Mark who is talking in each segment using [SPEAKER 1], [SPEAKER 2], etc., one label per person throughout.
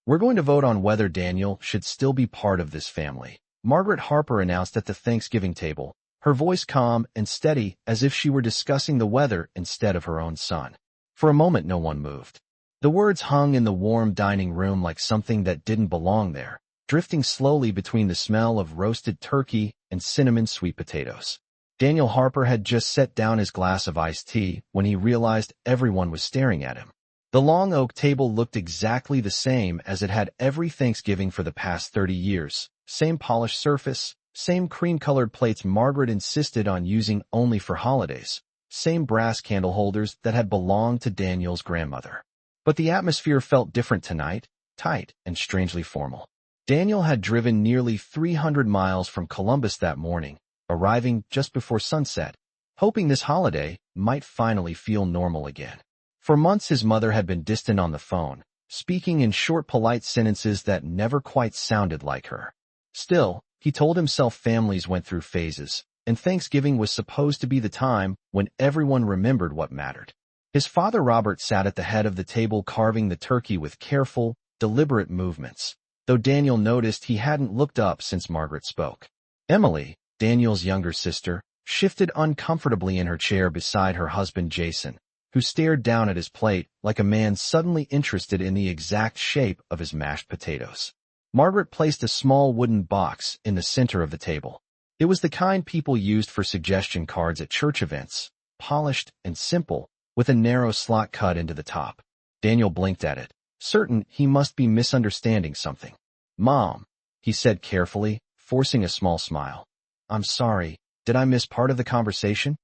[SPEAKER 1] We're going to vote on whether Daniel should still be part of this family, Margaret Harper announced at the Thanksgiving table, her voice calm and steady as if she were discussing the weather instead of her own son. For a moment no one moved. The words hung in the warm dining room like something that didn't belong there, drifting slowly between the smell of roasted turkey and cinnamon sweet potatoes. Daniel Harper had just set down his glass of iced tea when he realized everyone was staring at him. The long oak table looked exactly the same as it had every Thanksgiving for the past 30 years. Same polished surface, same cream-colored plates Margaret insisted on using only for holidays, same brass candle holders that had belonged to Daniel's grandmother. But the atmosphere felt different tonight, tight and strangely formal. Daniel had driven nearly 300 miles from Columbus that morning, arriving just before sunset, hoping this holiday might finally feel normal again. For months his mother had been distant on the phone, speaking in short polite sentences that never quite sounded like her. Still, he told himself families went through phases, and Thanksgiving was supposed to be the time when everyone remembered what mattered. His father Robert sat at the head of the table carving the turkey with careful, deliberate movements, though Daniel noticed he hadn't looked up since Margaret spoke. Emily, Daniel's younger sister, shifted uncomfortably in her chair beside her husband Jason, who stared down at his plate like a man suddenly interested in the exact shape of his mashed potatoes. Margaret placed a small wooden box in the center of the table. It was the kind people used for suggestion cards at church events, polished and simple, with a narrow slot cut into the top. Daniel blinked at it, certain he must be misunderstanding something. "Mom," he said carefully, forcing a small smile. "I'm sorry, did I miss part of the conversation?"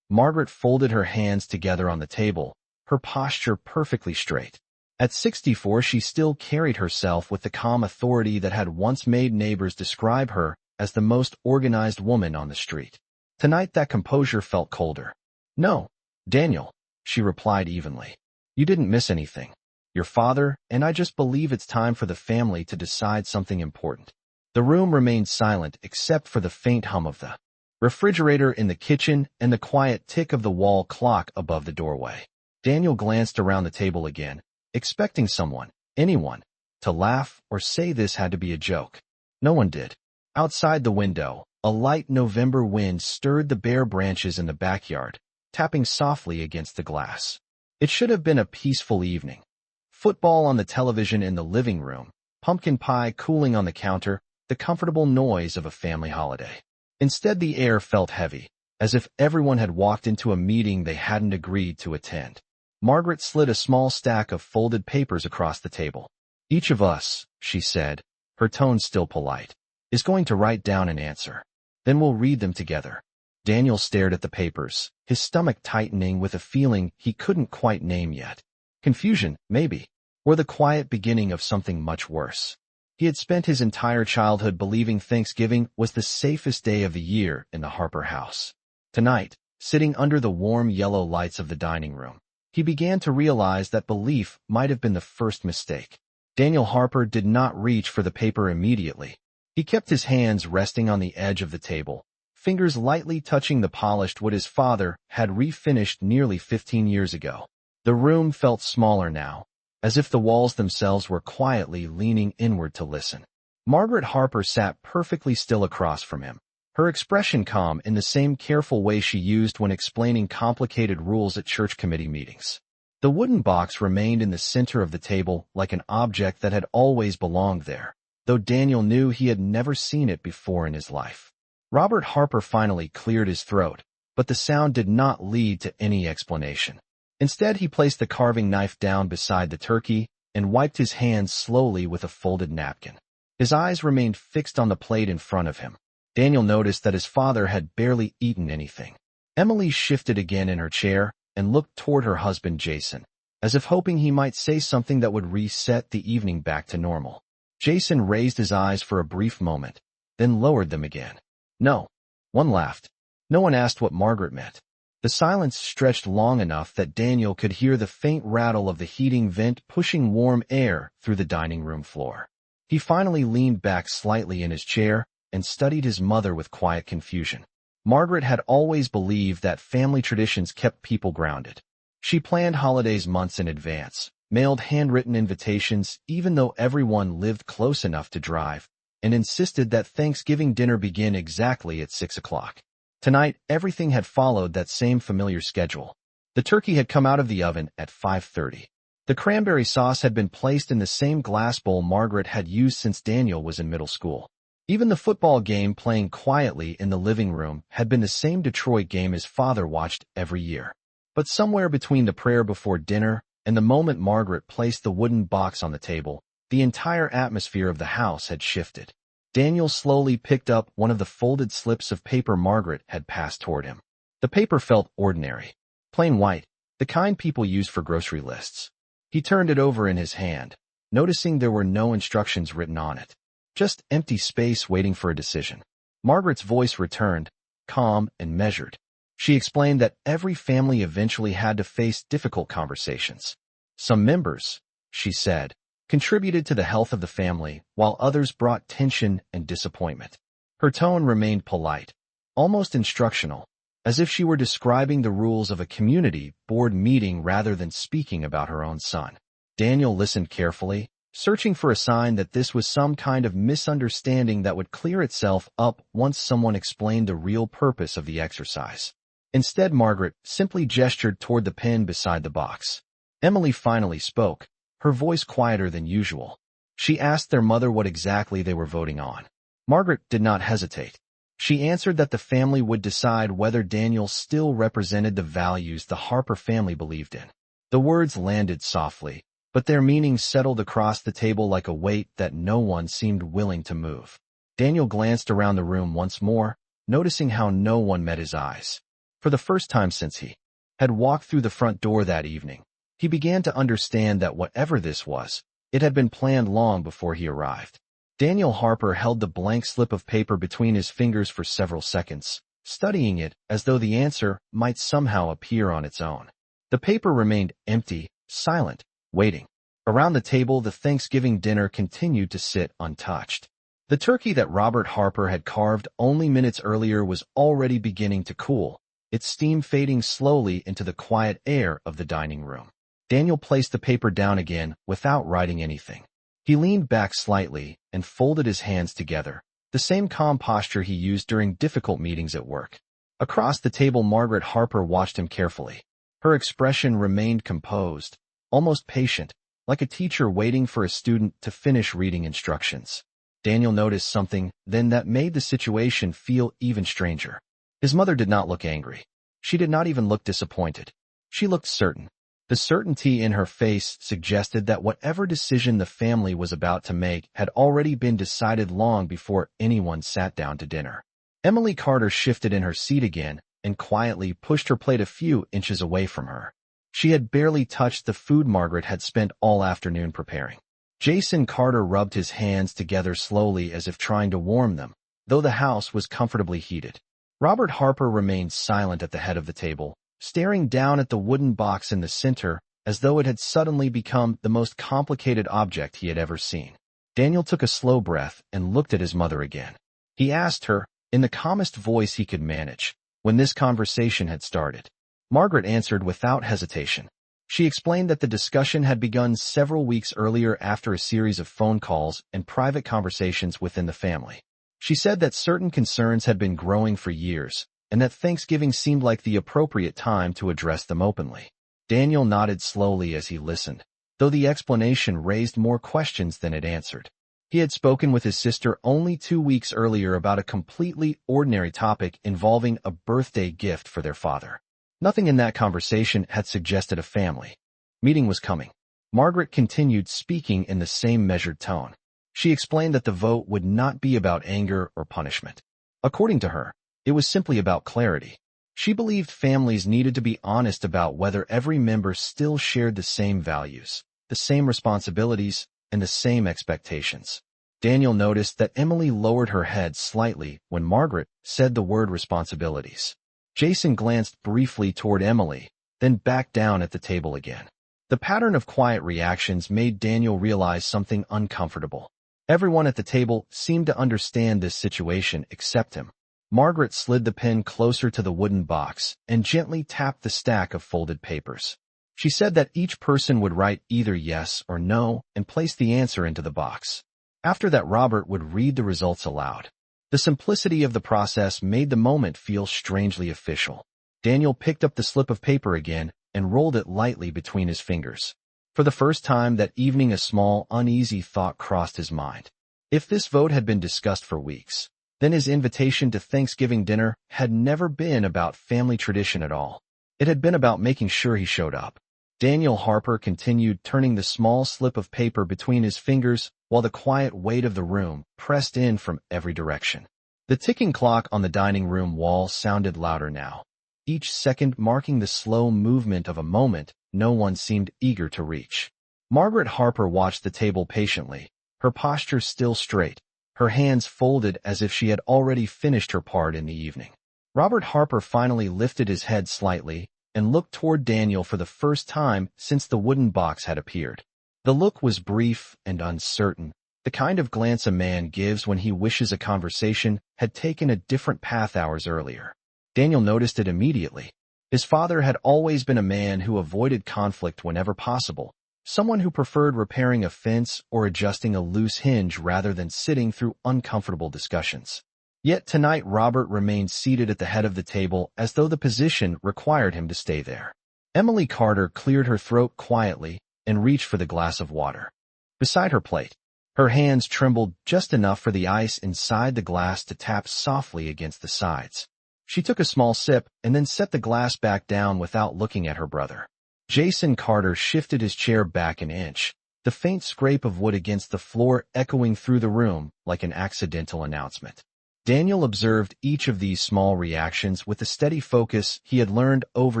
[SPEAKER 1] Margaret folded her hands together on the table, her posture perfectly straight. At 64, she still carried herself with the calm authority that had once made neighbors describe her as the most organized woman on the street. Tonight that composure felt colder. "No, Daniel," she replied evenly. "You didn't miss anything. Your father and I just believe it's time for the family to decide something important." The room remained silent except for the faint hum of the refrigerator in the kitchen and the quiet tick of the wall clock above the doorway. Daniel glanced around the table again, expecting someone, anyone, to laugh or say this had to be a joke. No one did. Outside the window, a light November wind stirred the bare branches in the backyard, tapping softly against the glass. It should have been a peaceful evening. Football on the television in the living room, pumpkin pie cooling on the counter, the comfortable noise of a family holiday. Instead, the air felt heavy, as if everyone had walked into a meeting they hadn't agreed to attend. Margaret slid a small stack of folded papers across the table. "Each of us," she said, her tone still polite, "is going to write down an answer. Then we'll read them together." Daniel stared at the papers, his stomach tightening with a feeling he couldn't quite name yet. Confusion, maybe, or the quiet beginning of something much worse. He had spent his entire childhood believing Thanksgiving was the safest day of the year in the Harper house. Tonight, sitting under the warm yellow lights of the dining room, he began to realize that belief might have been the first mistake. Daniel Harper did not reach for the paper immediately. He kept his hands resting on the edge of the table, fingers lightly touching the polished wood his father had refinished nearly 15 years ago. The room felt smaller now, as if the walls themselves were quietly leaning inward to listen. Margaret Harper sat perfectly still across from him, her expression calm in the same careful way she used when explaining complicated rules at church committee meetings. The wooden box remained in the center of the table like an object that had always belonged there, though Daniel knew he had never seen it before in his life. Robert Harper finally cleared his throat, but the sound did not lead to any explanation. Instead, he placed the carving knife down beside the turkey and wiped his hands slowly with a folded napkin. His eyes remained fixed on the plate in front of him. Daniel noticed that his father had barely eaten anything. Emily shifted again in her chair and looked toward her husband Jason, as if hoping he might say something that would reset the evening back to normal. Jason raised his eyes for a brief moment, then lowered them again. "No." One laughed. No one asked what Margaret meant. The silence stretched long enough that Daniel could hear the faint rattle of the heating vent pushing warm air through the dining room floor. He finally leaned back slightly in his chair and studied his mother with quiet confusion. Margaret had always believed that family traditions kept people grounded. She planned holidays months in advance, mailed handwritten invitations even though everyone lived close enough to drive, and insisted that Thanksgiving dinner begin exactly at 6 o'clock. Tonight, everything had followed that same familiar schedule. The turkey had come out of the oven at 5:30. The cranberry sauce had been placed in the same glass bowl Margaret had used since Daniel was in middle school. Even the football game playing quietly in the living room had been the same Detroit game his father watched every year. But somewhere between the prayer before dinner and the moment Margaret placed the wooden box on the table, the entire atmosphere of the house had shifted. Daniel slowly picked up one of the folded slips of paper Margaret had passed toward him. The paper felt ordinary, plain white, the kind people use for grocery lists. He turned it over in his hand, noticing there were no instructions written on it. Just empty space waiting for a decision. Margaret's voice returned, calm and measured. She explained that every family eventually had to face difficult conversations. Some members, she said, contributed to the health of the family, while others brought tension and disappointment. Her tone remained polite, almost instructional, as if she were describing the rules of a community board meeting rather than speaking about her own son. Daniel listened carefully, searching for a sign that this was some kind of misunderstanding that would clear itself up once someone explained the real purpose of the exercise. Instead, Margaret simply gestured toward the pen beside the box. Emily finally spoke, her voice quieter than usual. She asked their mother what exactly they were voting on. Margaret did not hesitate. She answered that the family would decide whether Daniel still represented the values the Harper family believed in. The words landed softly, but their meaning settled across the table like a weight that no one seemed willing to move. Daniel glanced around the room once more, noticing how no one met his eyes. For the first time since he had walked through the front door that evening, he began to understand that whatever this was, it had been planned long before he arrived. Daniel Harper held the blank slip of paper between his fingers for several seconds, studying it as though the answer might somehow appear on its own. The paper remained empty, silent, waiting. Around the table, the Thanksgiving dinner continued to sit untouched. The turkey that Robert Harper had carved only minutes earlier was already beginning to cool, its steam fading slowly into the quiet air of the dining room. Daniel placed the paper down again without writing anything. He leaned back slightly and folded his hands together, the same calm posture he used during difficult meetings at work. Across the table, Margaret Harper watched him carefully. Her expression remained composed, almost patient, like a teacher waiting for a student to finish reading instructions. Daniel noticed something then that made the situation feel even stranger. His mother did not look angry. She did not even look disappointed. She looked certain. The certainty in her face suggested that whatever decision the family was about to make had already been decided long before anyone sat down to dinner. Emily Carter shifted in her seat again and quietly pushed her plate a few inches away from her. She had barely touched the food Margaret had spent all afternoon preparing. Jason Carter rubbed his hands together slowly as if trying to warm them, though the house was comfortably heated. Robert Harper remained silent at the head of the table, staring down at the wooden box in the center as though it had suddenly become the most complicated object he had ever seen. Daniel took a slow breath and looked at his mother again. He asked her, in the calmest voice he could manage, when this conversation had started. Margaret answered without hesitation. She explained that the discussion had begun several weeks earlier after a series of phone calls and private conversations within the family. She said that certain concerns had been growing for years, and that Thanksgiving seemed like the appropriate time to address them openly. Daniel nodded slowly as he listened, though the explanation raised more questions than it answered. He had spoken with his sister only 2 weeks earlier about a completely ordinary topic involving a birthday gift for their father. Nothing in that conversation had suggested a family meeting was coming. Margaret continued speaking in the same measured tone. She explained that the vote would not be about anger or punishment. According to her, it was simply about clarity. She believed families needed to be honest about whether every member still shared the same values, the same responsibilities, and the same expectations. Daniel noticed that Emily lowered her head slightly when Margaret said the word responsibilities. Jason glanced briefly toward Emily, then back down at the table again. The pattern of quiet reactions made Daniel realize something uncomfortable. Everyone at the table seemed to understand this situation except him. Margaret slid the pen closer to the wooden box and gently tapped the stack of folded papers. She said that each person would write either yes or no and place the answer into the box. After that, Robert would read the results aloud. The simplicity of the process made the moment feel strangely official. Daniel picked up the slip of paper again and rolled it lightly between his fingers. For the first time that evening, a small, uneasy thought crossed his mind. If this vote had been discussed for weeks, then his invitation to Thanksgiving dinner had never been about family tradition at all. It had been about making sure he showed up. Daniel Harper continued turning the small slip of paper between his fingers while the quiet weight of the room pressed in from every direction. The ticking clock on the dining room wall sounded louder now, each second marking the slow movement of a moment no one seemed eager to reach. Margaret Harper watched the table patiently, her posture still straight, her hands folded as if she had already finished her part in the evening. Robert Harper finally lifted his head slightly and looked toward Daniel for the first time since the wooden box had appeared. The look was brief and uncertain, the kind of glance a man gives when he wishes a conversation had taken a different path hours earlier. Daniel noticed it immediately. His father had always been a man who avoided conflict whenever possible, someone who preferred repairing a fence or adjusting a loose hinge rather than sitting through uncomfortable discussions. Yet tonight Robert remained seated at the head of the table as though the position required him to stay there. Emily Carter cleared her throat quietly and reached for the glass of water beside her plate. Her hands trembled just enough for the ice inside the glass to tap softly against the sides. She took a small sip and then set the glass back down without looking at her brother. Jason Carter shifted his chair back an inch, the faint scrape of wood against the floor echoing through the room like an accidental announcement. Daniel observed each of these small reactions with the steady focus he had learned over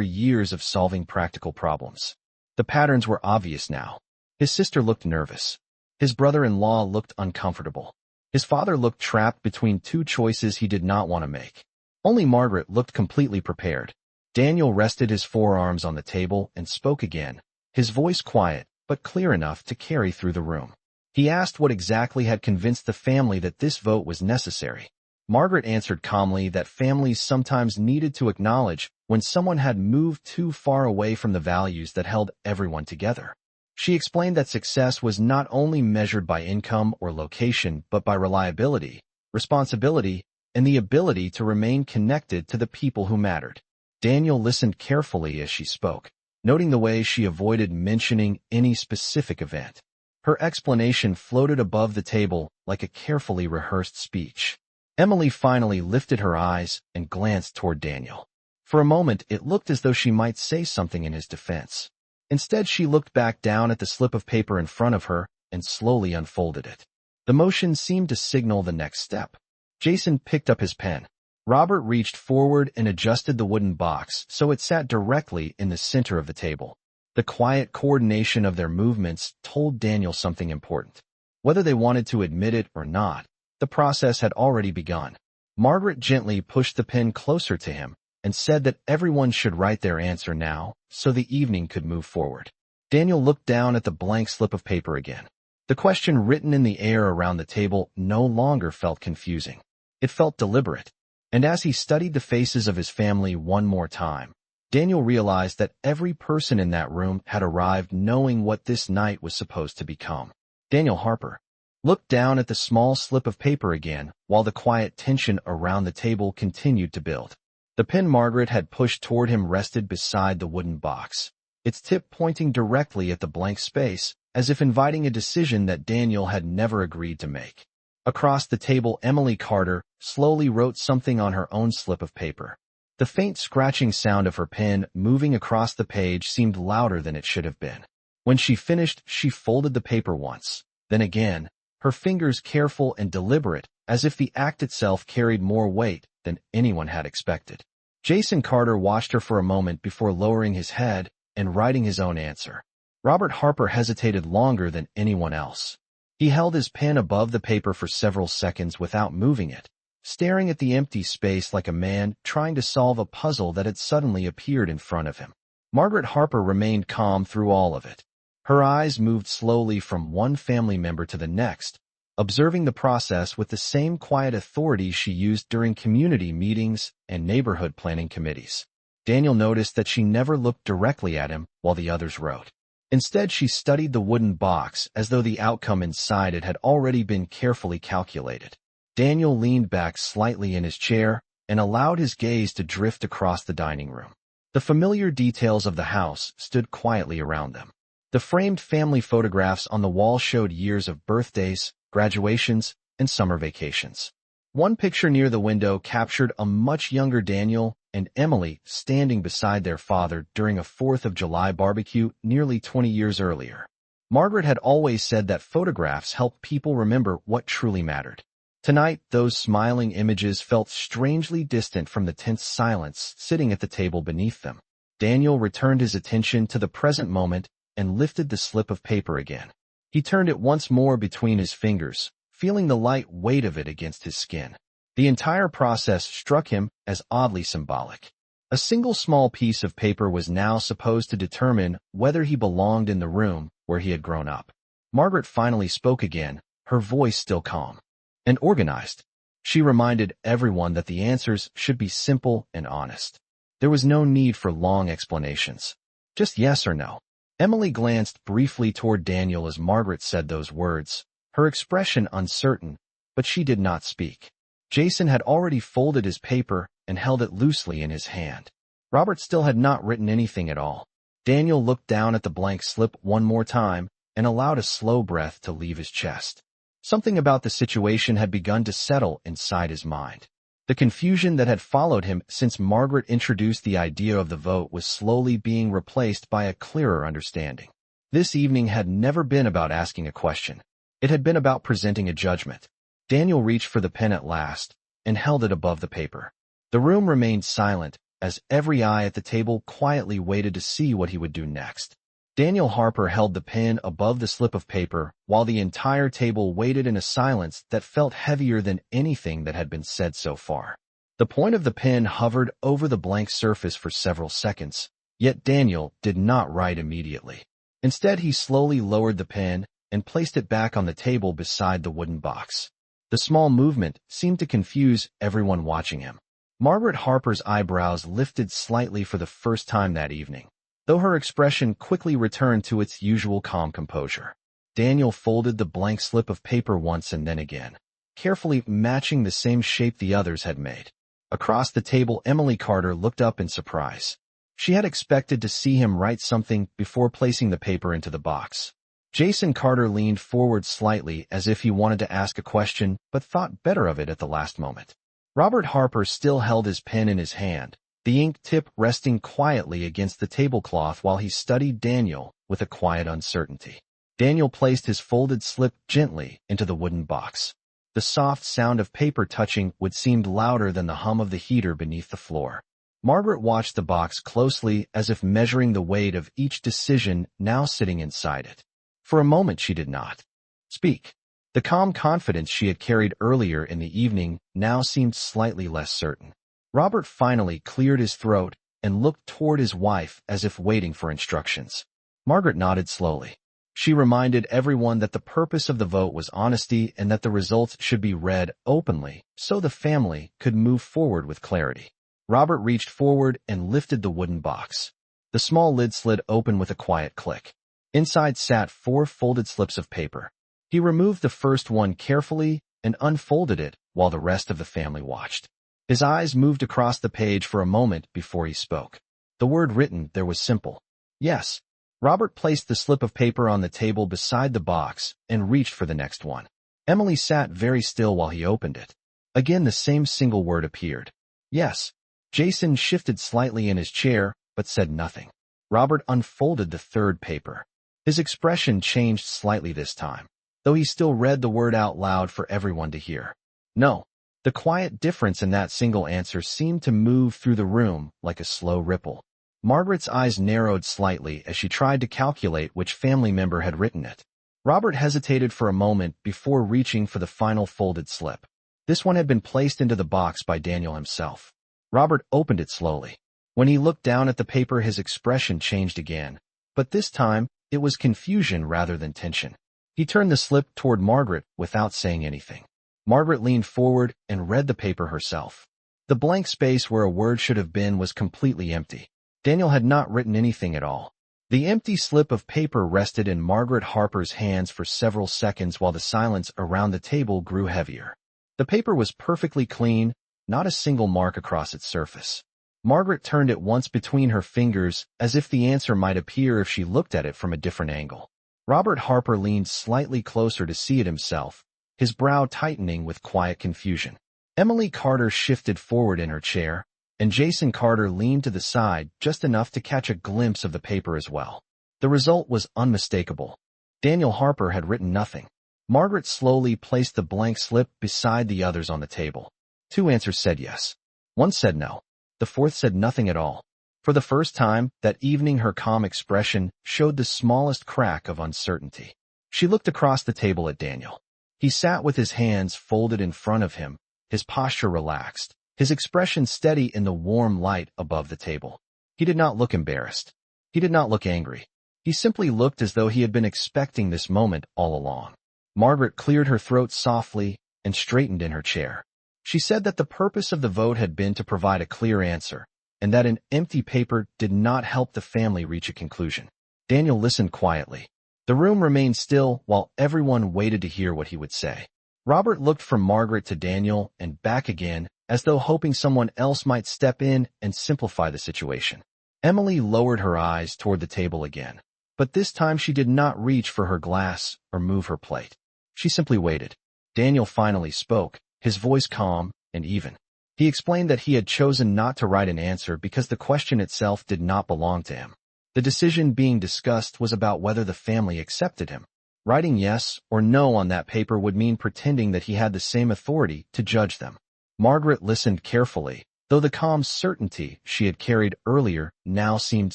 [SPEAKER 1] years of solving practical problems. The patterns were obvious now. His sister looked nervous. His brother-in-law looked uncomfortable. His father looked trapped between two choices he did not want to make. Only Margaret looked completely prepared. Daniel rested his forearms on the table and spoke again, his voice quiet but clear enough to carry through the room. He asked what exactly had convinced the family that this vote was necessary. Margaret answered calmly that families sometimes needed to acknowledge when someone had moved too far away from the values that held everyone together. She explained that success was not only measured by income or location but by reliability, responsibility, and the ability to remain connected to the people who mattered. Daniel listened carefully as she spoke, noting the way she avoided mentioning any specific event. Her explanation floated above the table like a carefully rehearsed speech. Emily finally lifted her eyes and glanced toward Daniel. For a moment, it looked as though she might say something in his defense. Instead, she looked back down at the slip of paper in front of her and slowly unfolded it. The motion seemed to signal the next step. Jason picked up his pen. Robert reached forward and adjusted the wooden box so it sat directly in the center of the table. The quiet coordination of their movements told Daniel something important. Whether they wanted to admit it or not, the process had already begun. Margaret gently pushed the pen closer to him and said that everyone should write their answer now so the evening could move forward. Daniel looked down at the blank slip of paper again. The question written in the air around the table no longer felt confusing. It felt deliberate. And as he studied the faces of his family one more time, Daniel realized that every person in that room had arrived knowing what this night was supposed to become. Daniel Harper looked down at the small slip of paper again while the quiet tension around the table continued to build. The pen Margaret had pushed toward him rested beside the wooden box, its tip pointing directly at the blank space, as if inviting a decision that Daniel had never agreed to make. Across the table, Emily Carter slowly wrote something on her own slip of paper. The faint scratching sound of her pen moving across the page seemed louder than it should have been. When she finished, she folded the paper once, then again, her fingers careful and deliberate, as if the act itself carried more weight than anyone had expected. Jason Carter watched her for a moment before lowering his head and writing his own answer. Robert Harper hesitated longer than anyone else. He held his pen above the paper for several seconds without moving it, staring at the empty space like a man trying to solve a puzzle that had suddenly appeared in front of him. Margaret Harper remained calm through all of it. Her eyes moved slowly from one family member to the next, observing the process with the same quiet authority she used during community meetings and neighborhood planning committees. Daniel noticed that she never looked directly at him while the others wrote. Instead, she studied the wooden box as though the outcome inside it had already been carefully calculated. Daniel leaned back slightly in his chair and allowed his gaze to drift across the dining room. The familiar details of the house stood quietly around them. The framed family photographs on the wall showed years of birthdays, graduations, and summer vacations. One picture near the window captured a much younger Daniel and Emily standing beside their father during a 4th of July barbecue nearly 20 years earlier. Margaret had always said that photographs help people remember what truly mattered. Tonight, those smiling images felt strangely distant from the tense silence sitting at the table beneath them. Daniel returned his attention to the present moment and lifted the slip of paper again. He turned it once more between his fingers, feeling the light weight of it against his skin. The entire process struck him as oddly symbolic. A single small piece of paper was now supposed to determine whether he belonged in the room where he had grown up. Margaret finally spoke again, her voice still calm and organized. She reminded everyone that the answers should be simple and honest. There was no need for long explanations. Just yes or no. Emily glanced briefly toward Daniel as Margaret said those words, her expression uncertain, but she did not speak. Jason had already folded his paper and held it loosely in his hand. Robert still had not written anything at all. Daniel looked down at the blank slip one more time and allowed a slow breath to leave his chest. Something about the situation had begun to settle inside his mind. The confusion that had followed him since Margaret introduced the idea of the vote was slowly being replaced by a clearer understanding. This evening had never been about asking a question. It had been about presenting a judgment. Daniel reached for the pen at last and held it above the paper. The room remained silent as every eye at the table quietly waited to see what he would do next. Daniel Harper held the pen above the slip of paper while the entire table waited in a silence that felt heavier than anything that had been said so far. The point of the pen hovered over the blank surface for several seconds, yet Daniel did not write immediately. Instead, he slowly lowered the pen and placed it back on the table beside the wooden box. The small movement seemed to confuse everyone watching him. Margaret Harper's eyebrows lifted slightly for the first time that evening, though her expression quickly returned to its usual calm composure. Daniel folded the blank slip of paper once and then again, carefully matching the same shape the others had made. Across the table, Emily Carter looked up in surprise. She had expected to see him write something before placing the paper into the box. Jason Carter leaned forward slightly as if he wanted to ask a question, but thought better of it at the last moment. Robert Harper still held his pen in his hand, the ink tip resting quietly against the tablecloth while he studied Daniel with a quiet uncertainty. Daniel placed his folded slip gently into the wooden box. The soft sound of paper touching would seem louder than the hum of the heater beneath the floor. Margaret watched the box closely as if measuring the weight of each decision now sitting inside it. For a moment she did not speak. The calm confidence she had carried earlier in the evening now seemed slightly less certain. Robert finally cleared his throat and looked toward his wife as if waiting for instructions. Margaret nodded slowly. She reminded everyone that the purpose of the vote was honesty and that the results should be read openly so the family could move forward with clarity. Robert reached forward and lifted the wooden box. The small lid slid open with a quiet click. Inside sat 4 folded slips of paper. He removed the first one carefully and unfolded it while the rest of the family watched. His eyes moved across the page for a moment before he spoke. The word written there was simple. Yes. Robert placed the slip of paper on the table beside the box and reached for the next one. Emily sat very still while he opened it. Again the same single word appeared. Yes. Jason shifted slightly in his chair, but said nothing. Robert unfolded the third paper. His expression changed slightly this time, though he still read the word out loud for everyone to hear. No. The quiet difference in that single answer seemed to move through the room like a slow ripple. Margaret's eyes narrowed slightly as she tried to calculate which family member had written it. Robert hesitated for a moment before reaching for the final folded slip. This one had been placed into the box by Daniel himself. Robert opened it slowly. When he looked down at the paper, his expression changed again, but this time it was confusion rather than tension. He turned the slip toward Margaret without saying anything. Margaret leaned forward and read the paper herself. The blank space where a word should have been was completely empty. Daniel had not written anything at all. The empty slip of paper rested in Margaret Harper's hands for several seconds while the silence around the table grew heavier. The paper was perfectly clean, not a single mark across its surface. Margaret turned it once between her fingers as if the answer might appear if she looked at it from a different angle. Robert Harper leaned slightly closer to see it himself, his brow tightening with quiet confusion. Emily Carter shifted forward in her chair, and Jason Carter leaned to the side just enough to catch a glimpse of the paper as well. The result was unmistakable. Daniel Harper had written nothing. Margaret slowly placed the blank slip beside the others on the table. 2 answers said yes. 1 said no. The 4th said nothing at all. For the first time that evening, her calm expression showed the smallest crack of uncertainty. She looked across the table at Daniel. He sat with his hands folded in front of him, his posture relaxed, his expression steady in the warm light above the table. He did not look embarrassed. He did not look angry. He simply looked as though he had been expecting this moment all along. Margaret cleared her throat softly and straightened in her chair. She said that the purpose of the vote had been to provide a clear answer, and that an empty paper did not help the family reach a conclusion. Daniel listened quietly. The room remained still while everyone waited to hear what he would say. Robert looked from Margaret to Daniel and back again, as though hoping someone else might step in and simplify the situation. Emily lowered her eyes toward the table again, but this time she did not reach for her glass or move her plate. She simply waited. Daniel finally spoke, his voice calm and even. He explained that he had chosen not to write an answer because the question itself did not belong to him. The decision being discussed was about whether the family accepted him. Writing yes or no on that paper would mean pretending that he had the same authority to judge them. Margaret listened carefully, though the calm certainty she had carried earlier now seemed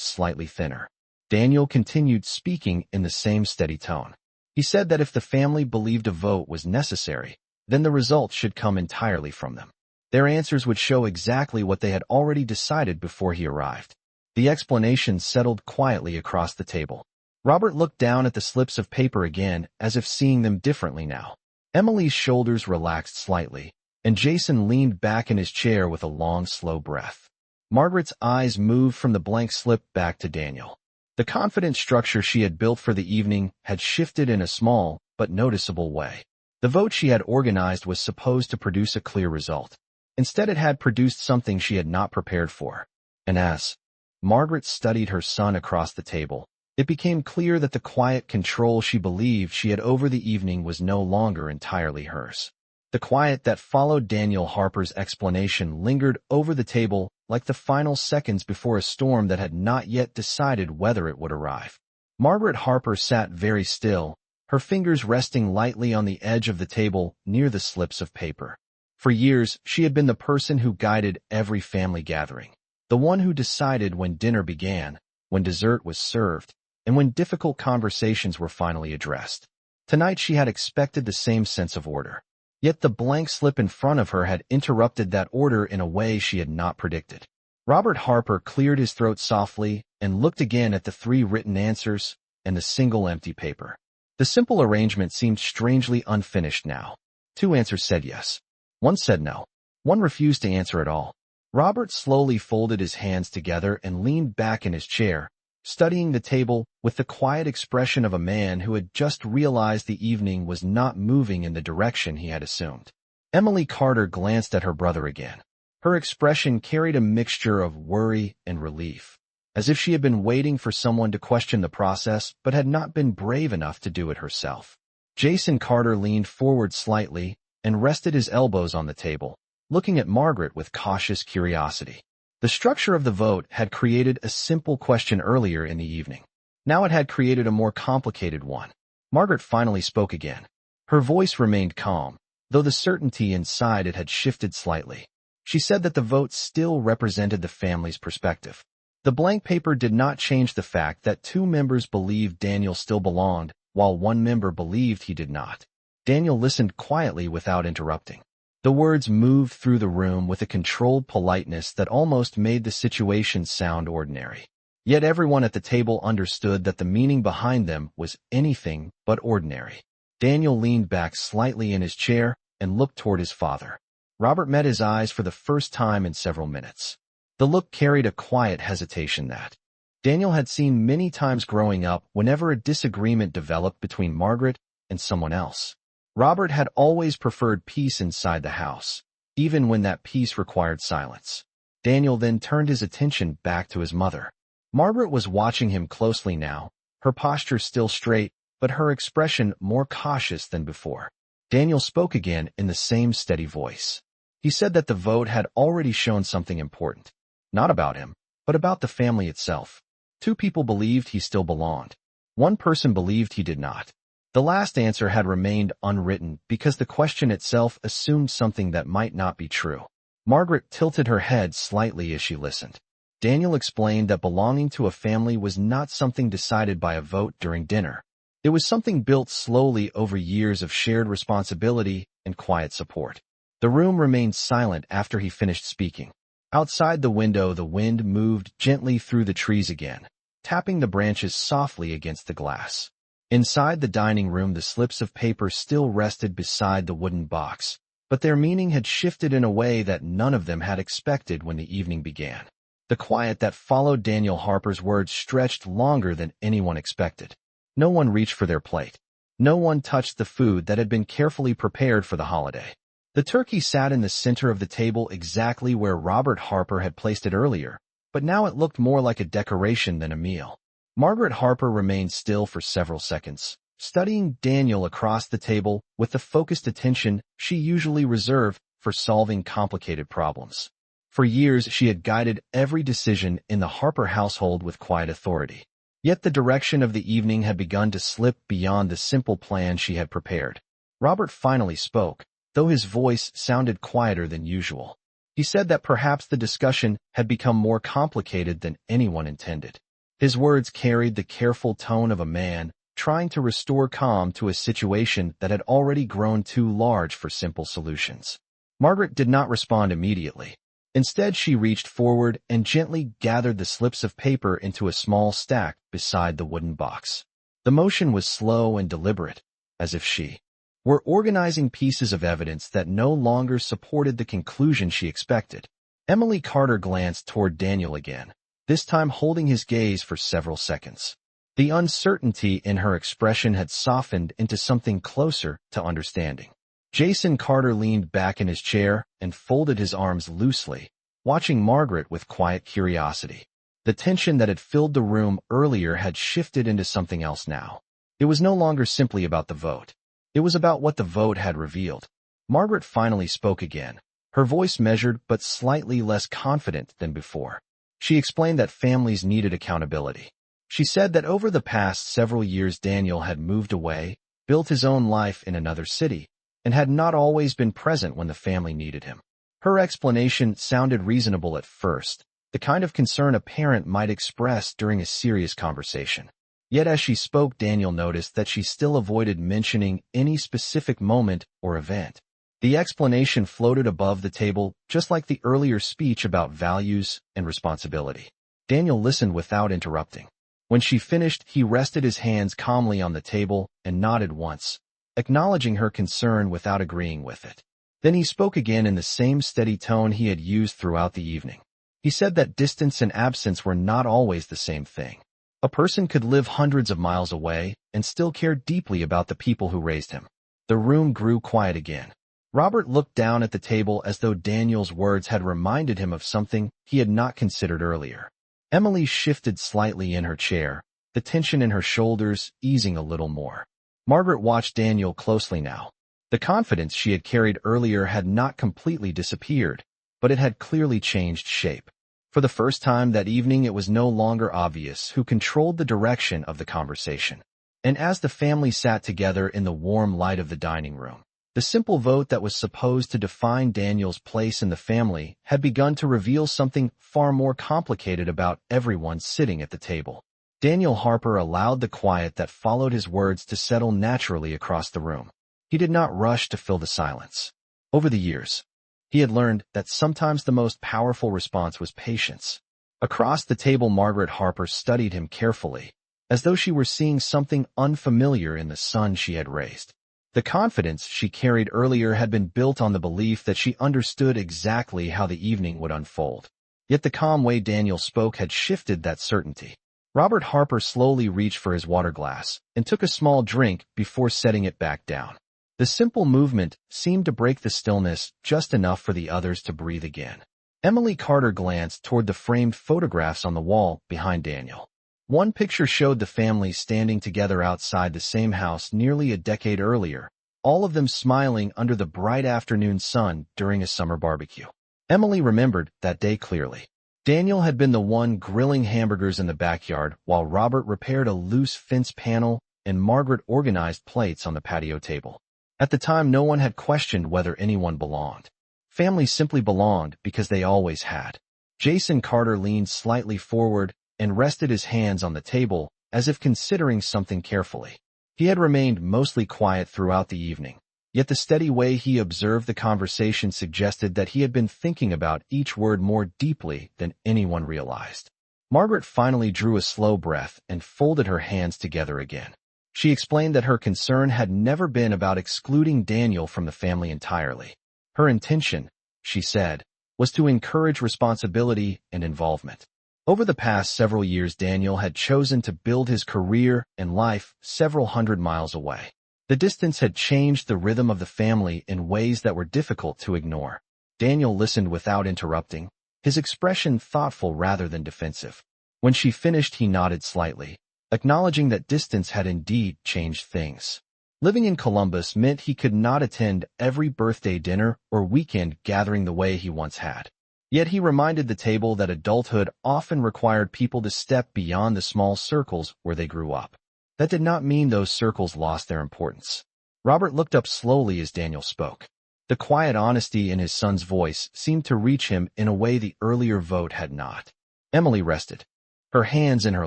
[SPEAKER 1] slightly thinner. Daniel continued speaking in the same steady tone. He said that if the family believed a vote was necessary, then the results should come entirely from them. Their answers would show exactly what they had already decided before he arrived. The explanation settled quietly across the table. Robert looked down at the slips of paper again, as if seeing them differently now. Emily's shoulders relaxed slightly, and Jason leaned back in his chair with a long, slow breath. Margaret's eyes moved from the blank slip back to Daniel. The confident structure she had built for the evening had shifted in a small but noticeable way. The vote she had organized was supposed to produce a clear result. Instead, it had produced something she had not prepared for. And as Margaret studied her son across the table, it became clear that the quiet control she believed she had over the evening was no longer entirely hers. The quiet that followed Daniel Harper's explanation lingered over the table like the final seconds before a storm that had not yet decided whether it would arrive. Margaret Harper sat very still, her fingers resting lightly on the edge of the table near the slips of paper. For years, she had been the person who guided every family gathering, the one who decided when dinner began, when dessert was served, and when difficult conversations were finally addressed. Tonight she had expected the same sense of order. Yet the blank slip in front of her had interrupted that order in a way she had not predicted. Robert Harper cleared his throat softly and looked again at the 3 written answers and the single empty paper. The simple arrangement seemed strangely unfinished now. 2 answers said yes. 1 said no. 1 refused to answer at all. Robert slowly folded his hands together and leaned back in his chair, studying the table with the quiet expression of a man who had just realized the evening was not moving in the direction he had assumed. Emily Carter glanced at her brother again. Her expression carried a mixture of worry and relief, as if she had been waiting for someone to question the process but had not been brave enough to do it herself. Jason Carter leaned forward slightly and rested his elbows on the table, looking at Margaret with cautious curiosity. The structure of the vote had created a simple question earlier in the evening. Now it had created a more complicated one. Margaret finally spoke again. Her voice remained calm, though the certainty inside it had shifted slightly. She said that the vote still represented the family's perspective. The blank paper did not change the fact that 2 members believed Daniel still belonged, while 1 member believed he did not. Daniel listened quietly without interrupting. The words moved through the room with a controlled politeness that almost made the situation sound ordinary. Yet everyone at the table understood that the meaning behind them was anything but ordinary. Daniel leaned back slightly in his chair and looked toward his father. Robert met his eyes for the first time in several minutes. The look carried a quiet hesitation that Daniel had seen many times growing up whenever a disagreement developed between Margaret and someone else. Robert had always preferred peace inside the house, even when that peace required silence. Daniel then turned his attention back to his mother. Margaret was watching him closely now, her posture still straight, but her expression more cautious than before. Daniel spoke again in the same steady voice. He said that the vote had already shown something important. Not about him, but about the family itself. Two people believed he still belonged. One person believed he did not. The last answer had remained unwritten because the question itself assumed something that might not be true. Margaret tilted her head slightly as she listened. Daniel explained that belonging to a family was not something decided by a vote during dinner. It was something built slowly over years of shared responsibility and quiet support. The room remained silent after he finished speaking. Outside the window, the wind moved gently through the trees again, tapping the branches softly against the glass. Inside the dining room, the slips of paper still rested beside the wooden box, but their meaning had shifted in a way that none of them had expected when the evening began. The quiet that followed Daniel Harper's words stretched longer than anyone expected. No one reached for their plate. No one touched the food that had been carefully prepared for the holiday. The turkey sat in the center of the table exactly where Robert Harper had placed it earlier, but now it looked more like a decoration than a meal. Margaret Harper remained still for several seconds, studying Daniel across the table with the focused attention she usually reserved for solving complicated problems. For years, she had guided every decision in the Harper household with quiet authority. Yet the direction of the evening had begun to slip beyond the simple plan she had prepared. Robert finally spoke, though his voice sounded quieter than usual. He said that perhaps the discussion had become more complicated than anyone intended. His words carried the careful tone of a man trying to restore calm to a situation that had already grown too large for simple solutions. Margaret did not respond immediately. Instead, she reached forward and gently gathered the slips of paper into a small stack beside the wooden box. The motion was slow and deliberate, as if she were organizing pieces of evidence that no longer supported the conclusion she expected. Emily Carter glanced toward Daniel again, this time holding his gaze for several seconds. The uncertainty in her expression had softened into something closer to understanding. Jason Carter leaned back in his chair and folded his arms loosely, watching Margaret with quiet curiosity. The tension that had filled the room earlier had shifted into something else now. It was no longer simply about the vote. It was about what the vote had revealed. Margaret finally spoke again, her voice measured but slightly less confident than before. She explained that families needed accountability. She said that over the past several years Daniel had moved away, built his own life in another city, and had not always been present when the family needed him. Her explanation sounded reasonable at first, the kind of concern a parent might express during a serious conversation. Yet as she spoke, Daniel noticed that she still avoided mentioning any specific moment or event. The explanation floated above the table, just like the earlier speech about values and responsibility. Daniel listened without interrupting. When she finished, he rested his hands calmly on the table and nodded once, acknowledging her concern without agreeing with it. Then he spoke again in the same steady tone he had used throughout the evening. He said that distance and absence were not always the same thing. A person could live hundreds of miles away and still care deeply about the people who raised him. The room grew quiet again. Robert looked down at the table as though Daniel's words had reminded him of something he had not considered earlier. Emily shifted slightly in her chair, the tension in her shoulders easing a little more. Margaret watched Daniel closely now. The confidence she had carried earlier had not completely disappeared, but it had clearly changed shape. For the first time that evening, it was no longer obvious who controlled the direction of the conversation. And as the family sat together in the warm light of the dining room, the simple vote that was supposed to define Daniel's place in the family had begun to reveal something far more complicated about everyone sitting at the table. Daniel Harper allowed the quiet that followed his words to settle naturally across the room. He did not rush to fill the silence. Over the years, he had learned that sometimes the most powerful response was patience. Across the table, Margaret Harper studied him carefully, as though she were seeing something unfamiliar in the son she had raised. The confidence she carried earlier had been built on the belief that she understood exactly how the evening would unfold. Yet the calm way Daniel spoke had shifted that certainty. Robert Harper slowly reached for his water glass and took a small drink before setting it back down. The simple movement seemed to break the stillness just enough for the others to breathe again. Emily Carter glanced toward the framed photographs on the wall behind Daniel. One picture showed the family standing together outside the same house nearly a decade earlier, all of them smiling under the bright afternoon sun during a summer barbecue. Emily remembered that day clearly. Daniel had been the one grilling hamburgers in the backyard while Robert repaired a loose fence panel and Margaret organized plates on the patio table. At the time, no one had questioned whether anyone belonged. Families simply belonged because they always had. Jason Carter leaned slightly forward and rested his hands on the table as if considering something carefully. He had remained mostly quiet throughout the evening, yet the steady way he observed the conversation suggested that he had been thinking about each word more deeply than anyone realized. Margaret finally drew a slow breath and folded her hands together again. She explained that her concern had never been about excluding Daniel from the family entirely. Her intention, she said, was to encourage responsibility and involvement. Over the past several years, Daniel had chosen to build his career and life several hundred miles away. The distance had changed the rhythm of the family in ways that were difficult to ignore. Daniel listened without interrupting, his expression thoughtful rather than defensive. When she finished, he nodded slightly, acknowledging that distance had indeed changed things. Living in Columbus meant he could not attend every birthday dinner or weekend gathering the way he once had. Yet he reminded the table that adulthood often required people to step beyond the small circles where they grew up. That did not mean those circles lost their importance. Robert looked up slowly as Daniel spoke. The quiet honesty in his son's voice seemed to reach him in a way the earlier vote had not. Emily rested, her hands in her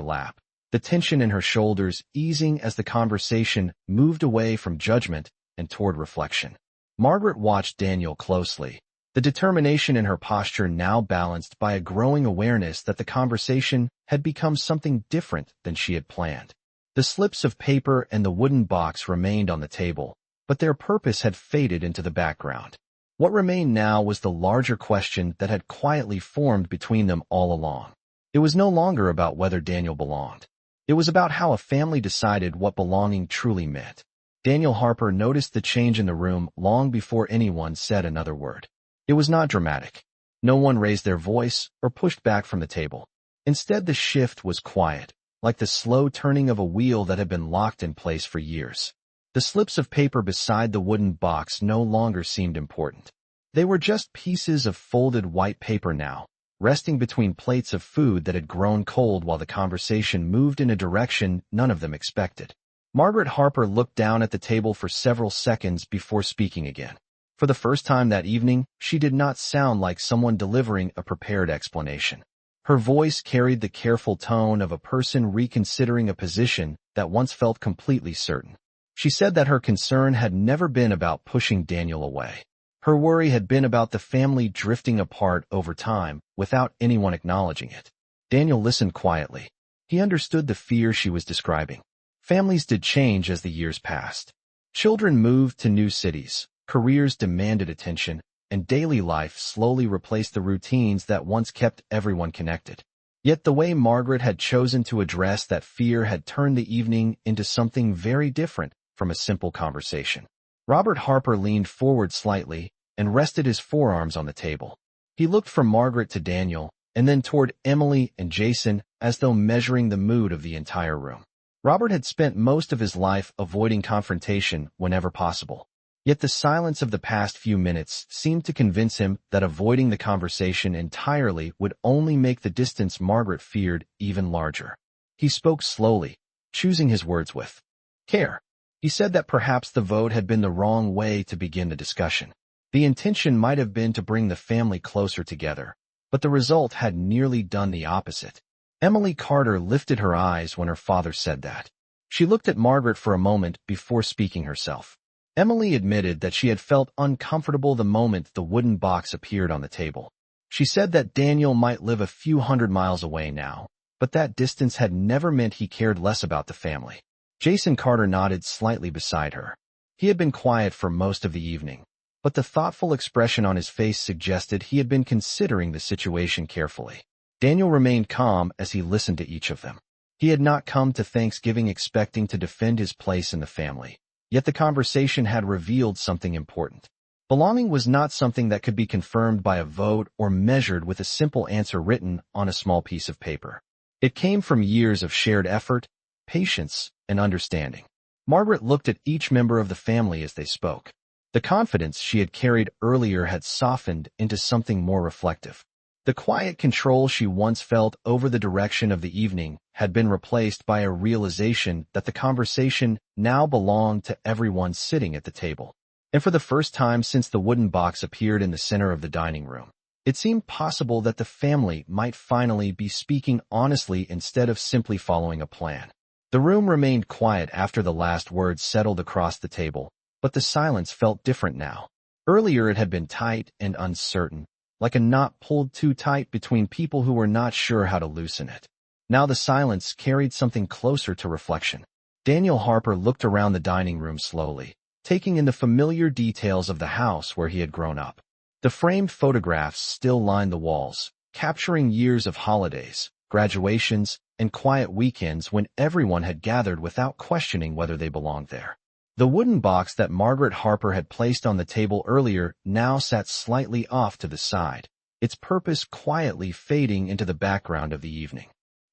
[SPEAKER 1] lap, the tension in her shoulders easing as the conversation moved away from judgment and toward reflection. Margaret watched Daniel closely, the determination in her posture now balanced by a growing awareness that the conversation had become something different than she had planned. The slips of paper and the wooden box remained on the table, but their purpose had faded into the background. What remained now was the larger question that had quietly formed between them all along. It was no longer about whether Daniel belonged. It was about how a family decided what belonging truly meant. Daniel Harper noticed the change in the room long before anyone said another word. It was not dramatic. No one raised their voice or pushed back from the table. Instead, the shift was quiet, like the slow turning of a wheel that had been locked in place for years. The slips of paper beside the wooden box no longer seemed important. They were just pieces of folded white paper now, resting between plates of food that had grown cold while the conversation moved in a direction none of them expected. Margaret Harper looked down at the table for several seconds before speaking again. For the first time that evening, she did not sound like someone delivering a prepared explanation. Her voice carried the careful tone of a person reconsidering a position that once felt completely certain. She said that her concern had never been about pushing Daniel away. Her worry had been about the family drifting apart over time without anyone acknowledging it. Daniel listened quietly. He understood the fear she was describing. Families did change as the years passed. Children moved to new cities. Careers demanded attention, and daily life slowly replaced the routines that once kept everyone connected. Yet the way Margaret had chosen to address that fear had turned the evening into something very different from a simple conversation. Robert Harper leaned forward slightly and rested his forearms on the table. He looked from Margaret to Daniel, and then toward Emily and Jason as though measuring the mood of the entire room. Robert had spent most of his life avoiding confrontation whenever possible. Yet the silence of the past few minutes seemed to convince him that avoiding the conversation entirely would only make the distance Margaret feared even larger. He spoke slowly, choosing his words with care. He said that perhaps the vote had been the wrong way to begin the discussion. The intention might have been to bring the family closer together, but the result had nearly done the opposite. Emily Carter lifted her eyes when her father said that. She looked at Margaret for a moment before speaking herself. Emily admitted that she had felt uncomfortable the moment the wooden box appeared on the table. She said that Daniel might live a few hundred miles away now, but that distance had never meant he cared less about the family. Jason Carter nodded slightly beside her. He had been quiet for most of the evening, but the thoughtful expression on his face suggested he had been considering the situation carefully. Daniel remained calm as he listened to each of them. He had not come to Thanksgiving expecting to defend his place in the family, yet the conversation had revealed something important. Belonging was not something that could be confirmed by a vote or measured with a simple answer written on a small piece of paper. It came from years of shared effort, patience, and understanding. Margaret looked at each member of the family as they spoke. The confidence she had carried earlier had softened into something more reflective. The quiet control she once felt over the direction of the evening had been replaced by a realization that the conversation now belonged to everyone sitting at the table. And for the first time since the wooden box appeared in the center of the dining room, it seemed possible that the family might finally be speaking honestly instead of simply following a plan. The room remained quiet after the last words settled across the table, but the silence felt different now. Earlier it had been tight and uncertain, like a knot pulled too tight between people who were not sure how to loosen it. Now the silence carried something closer to reflection. Daniel Harper looked around the dining room slowly, taking in the familiar details of the house where he had grown up. The framed photographs still lined the walls, capturing years of holidays, graduations, and quiet weekends when everyone had gathered without questioning whether they belonged there. The wooden box that Margaret Harper had placed on the table earlier now sat slightly off to the side, its purpose quietly fading into the background of the evening.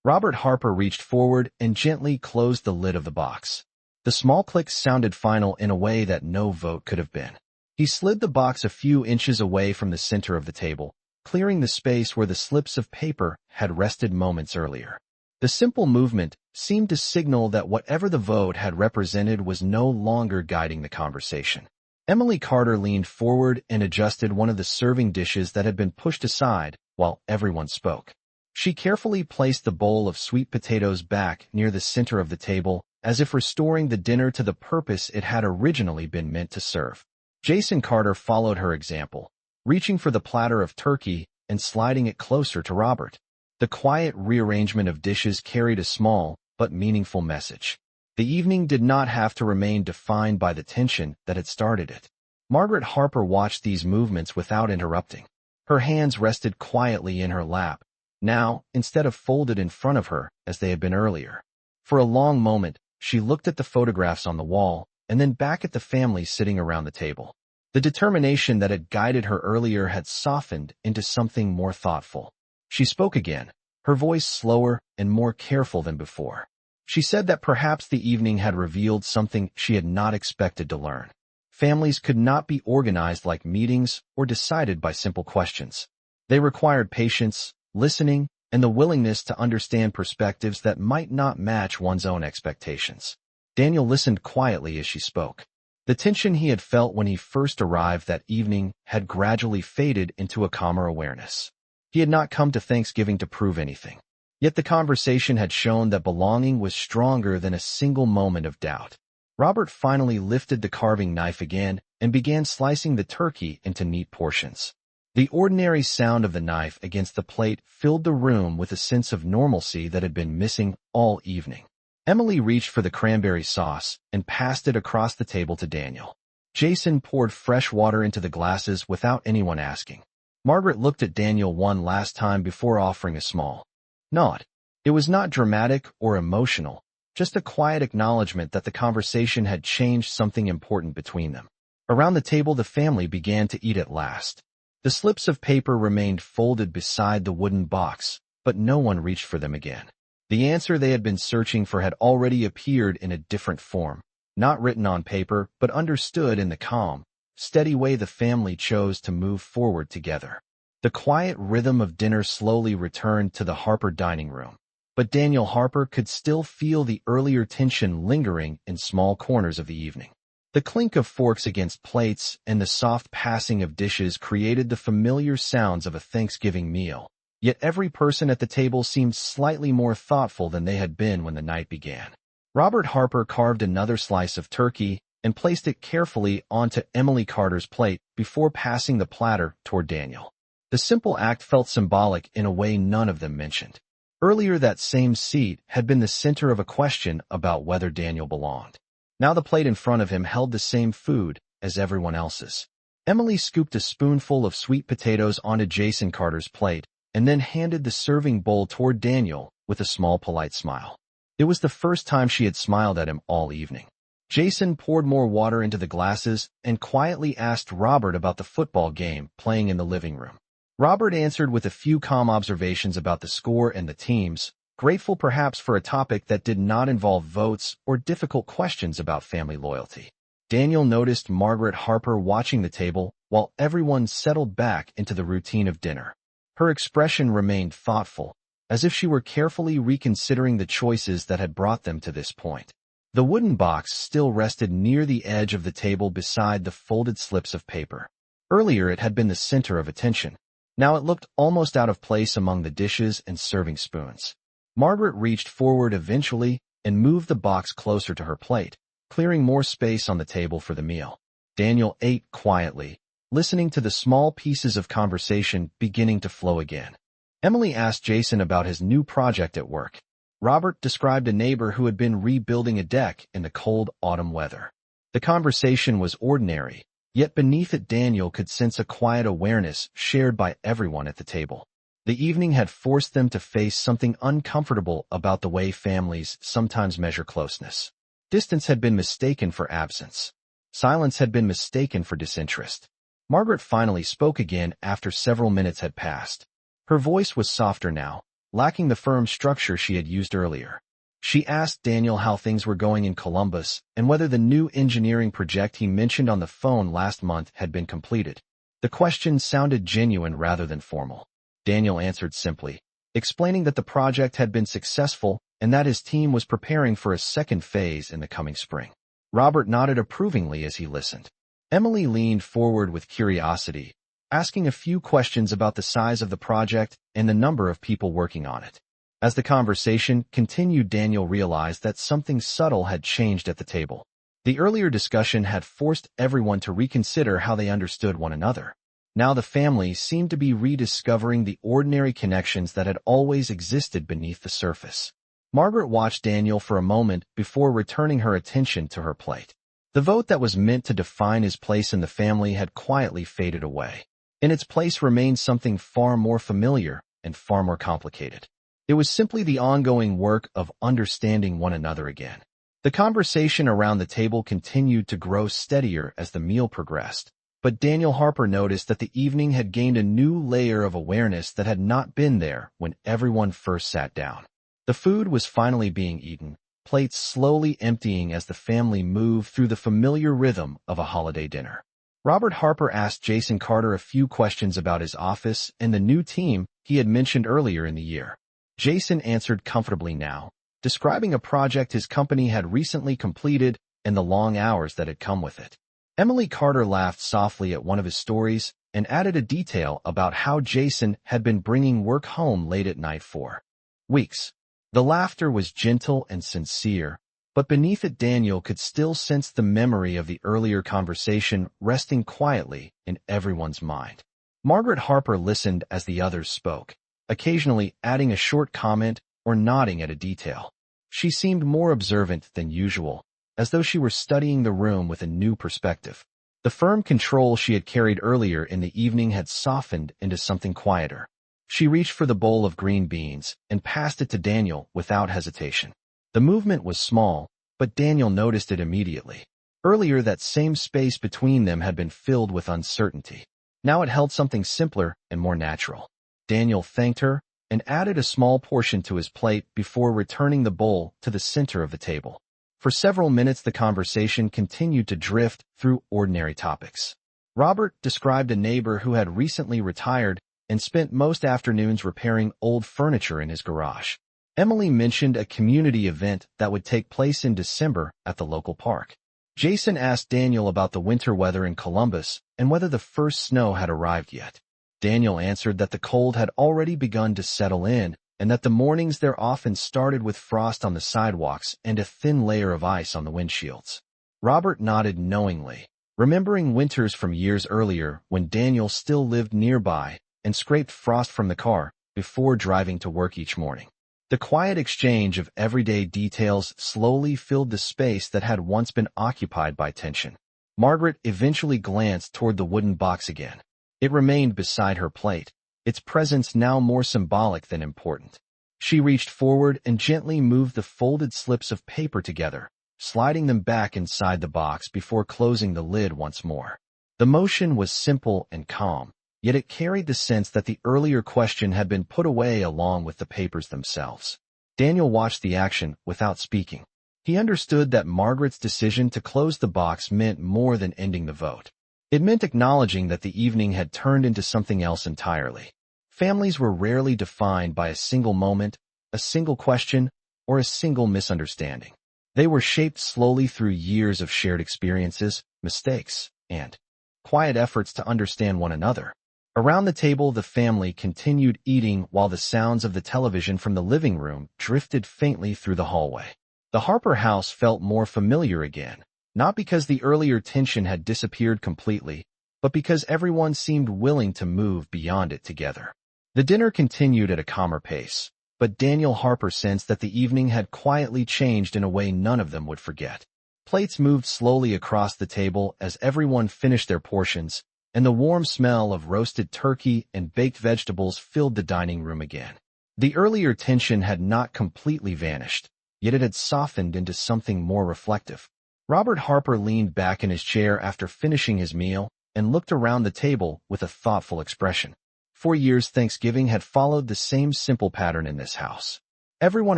[SPEAKER 1] Robert Harper reached forward and gently closed the lid of the box. The small click sounded final in a way that no vote could have been. He slid the box a few inches away from the center of the table, clearing the space where the slips of paper had rested moments earlier. The simple movement seemed to signal that whatever the vote had represented was no longer guiding the conversation. Emily Carter leaned forward and adjusted one of the serving dishes that had been pushed aside while everyone spoke. She carefully placed the bowl of sweet potatoes back near the center of the table, as if restoring the dinner to the purpose it had originally been meant to serve. Jason Carter followed her example, reaching for the platter of turkey and sliding it closer to Robert. The quiet rearrangement of dishes carried a small but meaningful message. The evening did not have to remain defined by the tension that had started it. Margaret Harper watched these movements without interrupting. Her hands rested quietly in her lap, now instead of folded in front of her as they had been earlier. For a long moment, she looked at the photographs on the wall and then back at the family sitting around the table. The determination that had guided her earlier had softened into something more thoughtful. She spoke again, her voice slower and more careful than before. She said that perhaps the evening had revealed something she had not expected to learn. Families could not be organized like meetings or decided by simple questions. They required patience, listening, and the willingness to understand perspectives that might not match one's own expectations. Daniel listened quietly as she spoke. The tension he had felt when he first arrived that evening had gradually faded into a calmer awareness. He had not come to Thanksgiving to prove anything. Yet the conversation had shown that belonging was stronger than a single moment of doubt. Robert finally lifted the carving knife again and began slicing the turkey into neat portions. The ordinary sound of the knife against the plate filled the room with a sense of normalcy that had been missing all evening. Emily reached for the cranberry sauce and passed it across the table to Daniel. Jason poured fresh water into the glasses without anyone asking. Margaret looked at Daniel one last time before offering a small nod. It was not dramatic or emotional, just a quiet acknowledgement that the conversation had changed something important between them. Around the table the family began to eat at last. The slips of paper remained folded beside the wooden box, but no one reached for them again. The answer they had been searching for had already appeared in a different form, not written on paper, but understood in the calm, steady way the family chose to move forward together. The quiet rhythm of dinner slowly returned to the Harper dining room, but Daniel Harper could still feel the earlier tension lingering in small corners of the evening. The clink of forks against plates and the soft passing of dishes created the familiar sounds of a Thanksgiving meal, yet every person at the table seemed slightly more thoughtful than they had been when the night began. Robert Harper carved another slice of turkey and placed it carefully onto Emily Carter's plate before passing the platter toward Daniel. The simple act felt symbolic in a way none of them mentioned. Earlier that same seat had been the center of a question about whether Daniel belonged. Now the plate in front of him held the same food as everyone else's. Emily scooped a spoonful of sweet potatoes onto Jason Carter's plate and then handed the serving bowl toward Daniel with a small polite smile. It was the first time she had smiled at him all evening. Jason poured more water into the glasses and quietly asked Robert about the football game playing in the living room. Robert answered with a few calm observations about the score and the teams, grateful perhaps for a topic that did not involve votes or difficult questions about family loyalty. Daniel noticed Margaret Harper watching the table while everyone settled back into the routine of dinner. Her expression remained thoughtful, as if she were carefully reconsidering the choices that had brought them to this point. The wooden box still rested near the edge of the table beside the folded slips of paper. Earlier it had been the center of attention. Now it looked almost out of place among the dishes and serving spoons. Margaret reached forward eventually and moved the box closer to her plate, clearing more space on the table for the meal. Daniel ate quietly, listening to the small pieces of conversation beginning to flow again. Emily asked Jason about his new project at work. Robert described a neighbor who had been rebuilding a deck in the cold autumn weather. The conversation was ordinary, yet beneath it Daniel could sense a quiet awareness shared by everyone at the table. The evening had forced them to face something uncomfortable about the way families sometimes measure closeness. Distance had been mistaken for absence. Silence had been mistaken for disinterest. Margaret finally spoke again after several minutes had passed. Her voice was softer now, lacking the firm structure she had used earlier. She asked Daniel how things were going in Columbus and whether the new engineering project he mentioned on the phone last month had been completed. The question sounded genuine rather than formal. Daniel answered simply, explaining that the project had been successful and that his team was preparing for a second phase in the coming spring. Robert nodded approvingly as he listened. Emily leaned forward with curiosity, asking a few questions about the size of the project and the number of people working on it. As the conversation continued, Daniel realized that something subtle had changed at the table. The earlier discussion had forced everyone to reconsider how they understood one another. Now the family seemed to be rediscovering the ordinary connections that had always existed beneath the surface. Margaret watched Daniel for a moment before returning her attention to her plate. The vote that was meant to define his place in the family had quietly faded away. In its place remained something far more familiar and far more complicated. It was simply the ongoing work of understanding one another again. The conversation around the table continued to grow steadier as the meal progressed, but Daniel Harper noticed that the evening had gained a new layer of awareness that had not been there when everyone first sat down. The food was finally being eaten, plates slowly emptying as the family moved through the familiar rhythm of a holiday dinner. Robert Harper asked Jason Carter a few questions about his office and the new team he had mentioned earlier in the year. Jason answered comfortably now, describing a project his company had recently completed and the long hours that had come with it. Emily Carter laughed softly at one of his stories and added a detail about how Jason had been bringing work home late at night for weeks. The laughter was gentle and sincere, but beneath it Daniel could still sense the memory of the earlier conversation resting quietly in everyone's mind. Margaret Harper listened as the others spoke, occasionally adding a short comment or nodding at a detail. She seemed more observant than usual, as though she were studying the room with a new perspective. The firm control she had carried earlier in the evening had softened into something quieter. She reached for the bowl of green beans and passed it to Daniel without hesitation. The movement was small, but Daniel noticed it immediately. Earlier, that same space between them had been filled with uncertainty. Now it held something simpler and more natural. Daniel thanked her and added a small portion to his plate before returning the bowl to the center of the table. For several minutes the conversation continued to drift through ordinary topics. Robert described a neighbor who had recently retired and spent most afternoons repairing old furniture in his garage. Emily mentioned a community event that would take place in December at the local park. Jason asked Daniel about the winter weather in Columbus and whether the first snow had arrived yet. Daniel answered that the cold had already begun to settle in and that the mornings there often started with frost on the sidewalks and a thin layer of ice on the windshields. Robert nodded knowingly, remembering winters from years earlier when Daniel still lived nearby and scraped frost from the car before driving to work each morning. The quiet exchange of everyday details slowly filled the space that had once been occupied by tension. Margaret eventually glanced toward the wooden box again. It remained beside her plate, its presence now more symbolic than important. She reached forward and gently moved the folded slips of paper together, sliding them back inside the box before closing the lid once more. The motion was simple and calm, yet it carried the sense that the earlier question had been put away along with the papers themselves. Daniel watched the action without speaking. He understood that Margaret's decision to close the box meant more than ending the vote. It meant acknowledging that the evening had turned into something else entirely. Families were rarely defined by a single moment, a single question, or a single misunderstanding. They were shaped slowly through years of shared experiences, mistakes, and quiet efforts to understand one another. Around the table, the family continued eating while the sounds of the television from the living room drifted faintly through the hallway. The Harper house felt more familiar again, not because the earlier tension had disappeared completely, but because everyone seemed willing to move beyond it together. The dinner continued at a calmer pace, but Daniel Harper sensed that the evening had quietly changed in a way none of them would forget. Plates moved slowly across the table as everyone finished their portions, and the warm smell of roasted turkey and baked vegetables filled the dining room again. The earlier tension had not completely vanished, yet it had softened into something more reflective. Robert Harper leaned back in his chair after finishing his meal and looked around the table with a thoughtful expression. For years, Thanksgiving had followed the same simple pattern in this house. Everyone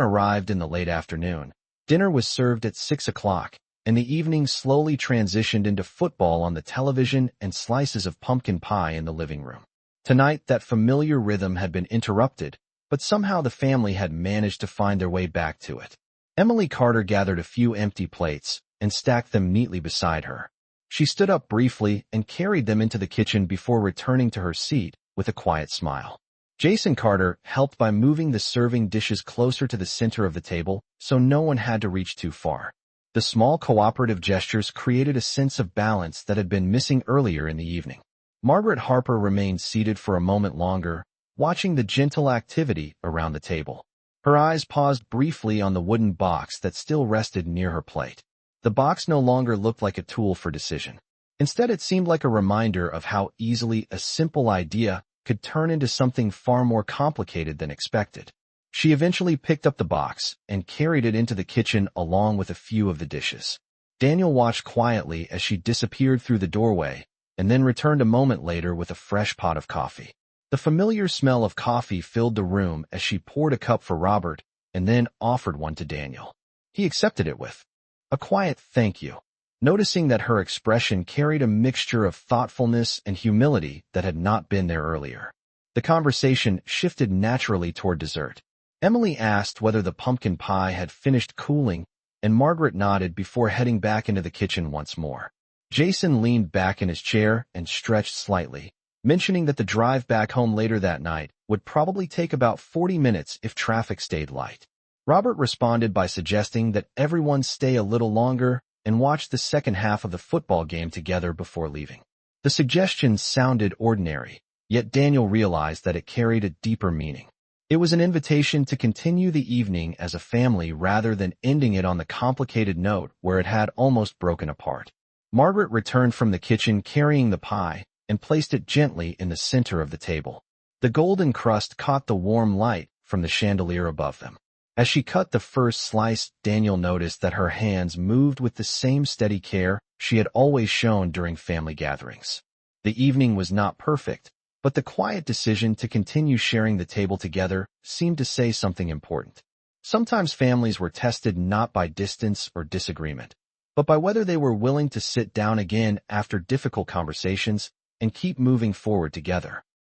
[SPEAKER 1] arrived in the late afternoon. Dinner was served at 6 o'clock, and the evening slowly transitioned into football on the television and slices of pumpkin pie in the living room. Tonight, that familiar rhythm had been interrupted, but somehow the family had managed to find their way back to it. Emily Carter gathered a few empty plates and stacked them neatly beside her. She stood up briefly and carried them into the kitchen before returning to her seat with a quiet smile. Jason Carter helped by moving the serving dishes closer to the center of the table so no one had to reach too far. The small cooperative gestures created a sense of balance that had been missing earlier in the evening. Margaret Harper remained seated for a moment longer, watching the gentle activity around the table. Her eyes paused briefly on the wooden box that still rested near her plate. The box no longer looked like a tool for decision. Instead, it seemed like a reminder of how easily a simple idea could turn into something far more complicated than expected. She eventually picked up the box and carried it into the kitchen along with a few of the dishes. Daniel watched quietly as she disappeared through the doorway and then returned a moment later with a fresh pot of coffee. The familiar smell of coffee filled the room as she poured a cup for Robert and then offered one to Daniel. He accepted it with a quiet thank you, noticing that her expression carried a mixture of thoughtfulness and humility that had not been there earlier. The conversation shifted naturally toward dessert. Emily asked whether the pumpkin pie had finished cooling, and Margaret nodded before heading back into the kitchen once more. Jason leaned back in his chair and stretched slightly, mentioning that the drive back home later that night would probably take about 40 minutes if traffic stayed light. Robert responded by suggesting that everyone stay a little longer and watch the second half of the football game together before leaving. The suggestion sounded ordinary, yet Daniel realized that it carried a deeper meaning. It was an invitation to continue the evening as a family rather than ending it on the complicated note where it had almost broken apart. Margaret returned from the kitchen carrying the pie and placed it gently in the center of the table. The golden crust caught the warm light from the chandelier above them. As she cut the first slice, Daniel noticed that her hands moved with the same steady care she had always shown during family gatherings. The evening was not perfect, but the quiet decision to continue sharing the table together seemed to say something important. Sometimes families were tested not by distance or disagreement, but by whether they were willing to sit down again after difficult conversations and keep moving forward together.